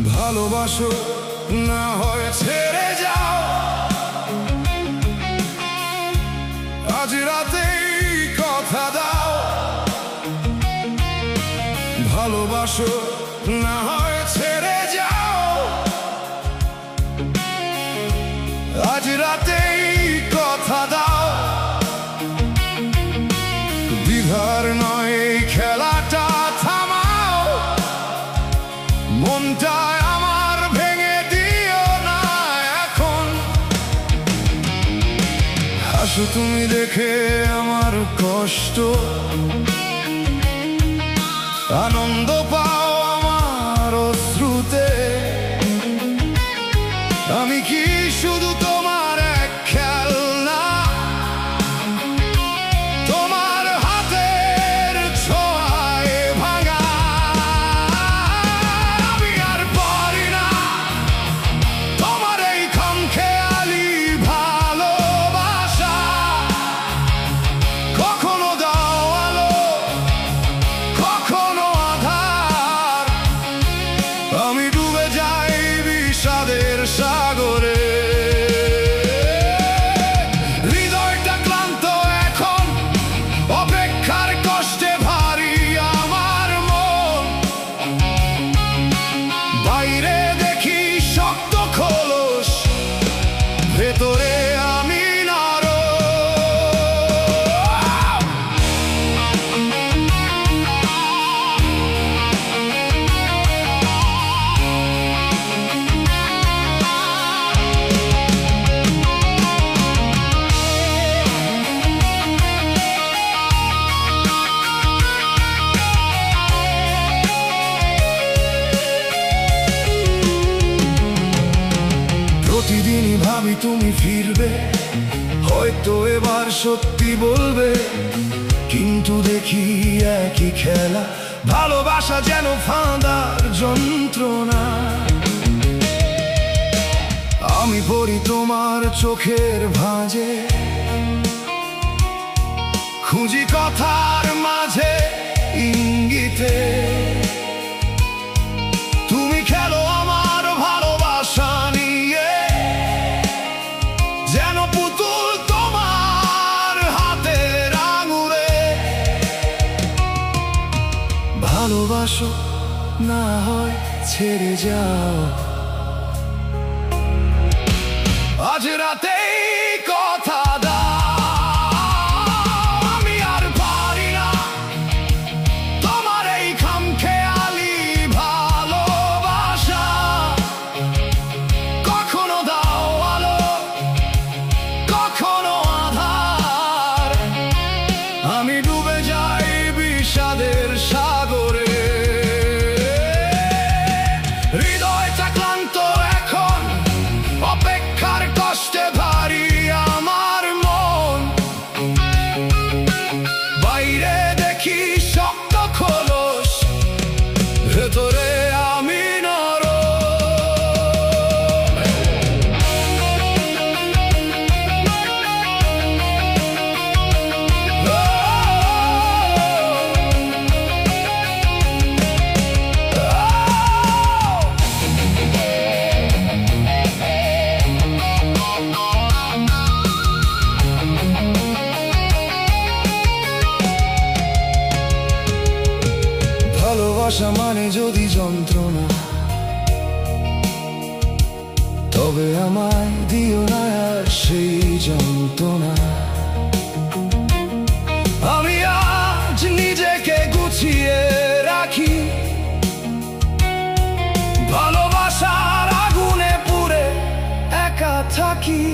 ভালোবাসো না হয় ছেড়ে যাও, আজ রাতেই কথা দাও। ভালোবাসো না হয় ছেড়ে যাও, আজ রাতেই কথা দাও। বিধার নয় এই খেলাটা থামাও, মনটায় আমার ভেঙে দিও না এখন। হাসো তুমি দেখে আমার কষ্ট, আনন্দ পাও আমার অশ্রুতে। আমি কি শুধু তোমার এক খেলনা, তোমার হাতের ছোঁয়ায় ভাঙা? আমি আর পারি না তোমার এই খামখেয়ালি ভালোবাসা। কখনো দাও আলো, কখনো আধার, আমি ডুবে যাই বিষাদের সাগরে। হৃদয়টা ক্লান্ত এখন, অপেক্ষার কষ্টে ভারী আমার মন। বাইরে দেখি শক্ত খোলস, ভেতরে আমি নরম। প্রতিদিনই ভাবি তুমি ফিরবে, হয়তো এবার সত্যি বলবে, কিন্তু দেখি একই খেলা। ভালোবাসা যেন ফাঁদার যন্ত্রণা। আমি পড়ি তোমার চোখের ভাঁজে, খুঁজি কথার মাঝে ইঙ্গিতে। তুমি খেলো আমার ভালোবাসা নিয়ে, যেন পুতুল তোমার হাতের আঙুলে। ভালোবাসো না হয় ছেড়ে যাও, আজ রাতেই কথা দাও। আমি আর পারি না তোমার এই খামখেয়ালি ভালোবাসা। কখনো দাও আলো, কখনো আধার, আমি ডুবে যাই বিষাদের সাগরে। হৃদয়টা ক্লান্ত এখন, অপেক্ষার কষ্টে ভারী আমার মন। বাইরে দেখি শক্ত খোলস, ভেতরে আমি নরম। ভালোবাসা মানে যদি যন্ত্রণা, তবে আমায় দিও না আর সেই যন্ত্রণা। আমি আজ নিজেকে গুছিয়ে রাখি, ভালোবাসার আগুনে পুড়ে একা থাকি।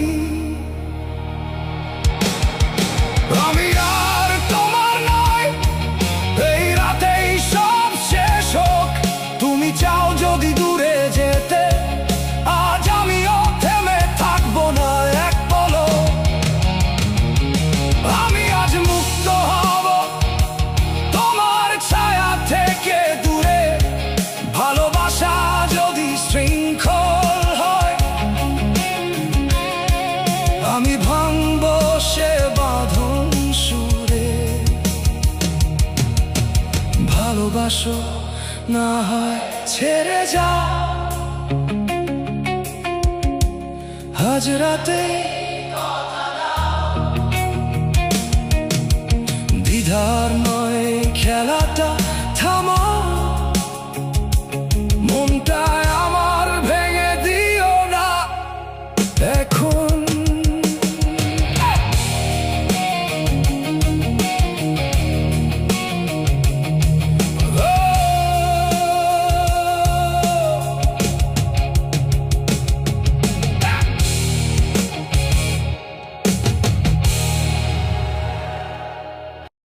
আমি ভাঙব সে বাঁধন সুরে। ভালোবাসো না হয় ছেড়ে যা, আজ রাতে